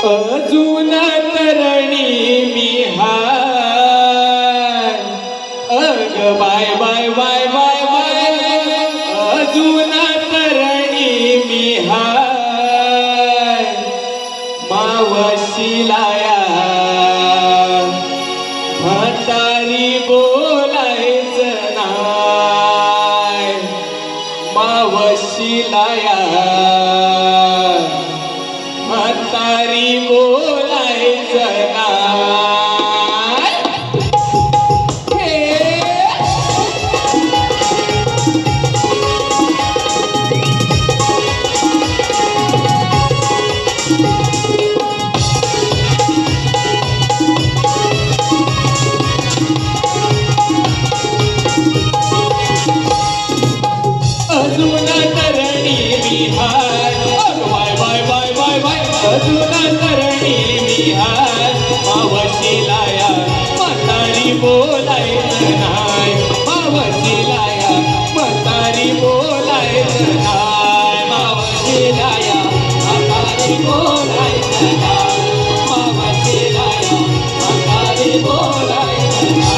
अजून तरणी मी हाय अग बाय बाय बाय बाय बाय अजून तरणी मी हाय मावशीलाया म्हातारी बोलायचं नाय मावशीलाया म्हातारी बोलायचं नाय हे अजून तरणी मी hi bye bye bye bye bye अजून तरणी मी हाय मावशीलाया म्हातारी बोलायचं नाय मावशीलाया म्हातारी बोलायचं नाय मावशीलाया म्हातारी बोलायचं नाय मावशीलाया म्हातारी बोलायचं नाय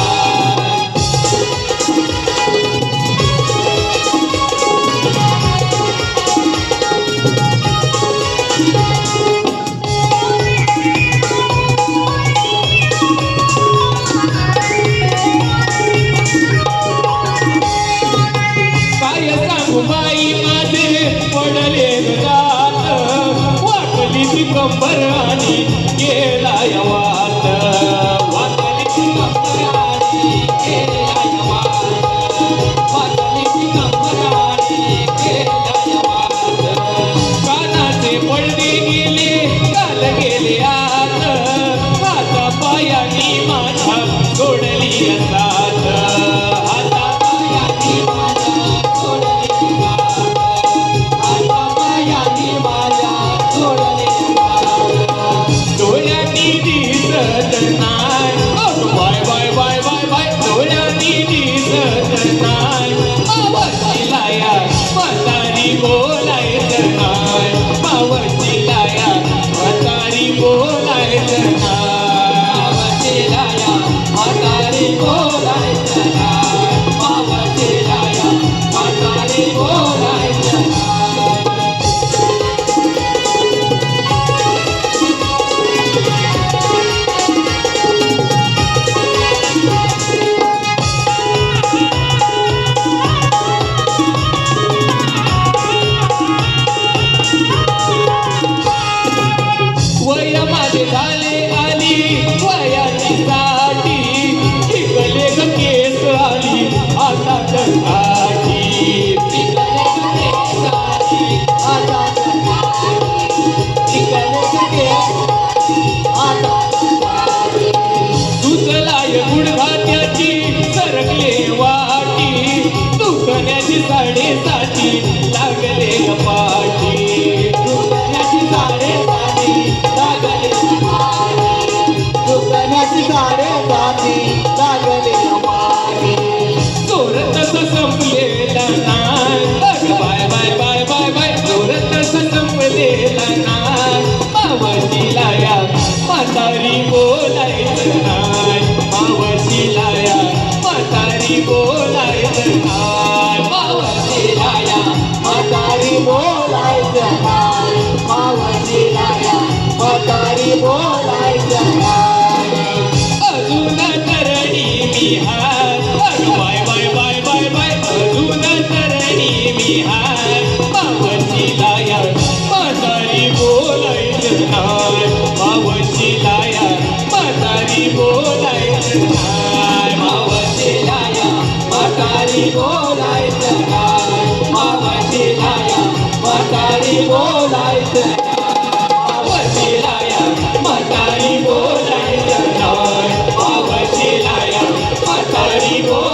बाई माझे पडले जात वाकली ती कंबर आणि गेला वाट वाकली ती कंबर आणि गेला वाट वाकली ती कंबर आणि गेला वाट कानाचे पडदे गेले काल गेले आत हाता पायानी माझ्या सोडली साथ हाता पायानी माझ्या डोळ्यांनी दिसत नाय बाय बाय बाय बाय बाय डोळ्यांनी दिसत नाय मावशीलाया म्हातारी बोलायचं नाय मावशीलाया म्हातारी बोलायचं नाय मावशीलाया म्हातारी बोलायचं नाय मावशीलाया म्हातारी बोलायचं नाय वय माझे झाले आली वयाची साठी पिकले ग केस आली आता काठी पिकले ग केस आली आता पिकले ग केस आता सुचलाय गुडघात्याची सरकले वाटी दुखण्याची साडेसाती लागले ग पाठी दुखण्याची साडेसाती लागले दुखण्याची साडेसाती लागले पाठी चोरतच संपलेला नाय bye bye bye bye bye चोरतच संपलेला नाय मावशीलाया म्हातारी बोलायचं नाय मावशीलाया म्हातारी बोलायचं नाय मावशीलाया म्हातारी बोलायचं नाय मावशीलाया म्हातारी बोलायचं नाय अजून तरणी मी hi bye bye bye bye bye अजून तरणी मी हाय मावशीलाया म्हातारी बोलायचं नाय मावशीलाया म्हातारी बोलायचं नाय मावशीलाया म्हातारी बोलायचं नाय मावशीलाया म्हातारी बोलायचं नाय मावशीलाया म्हातारी बोलायचं नाय मावशीलाया म्हातारी बोलायचं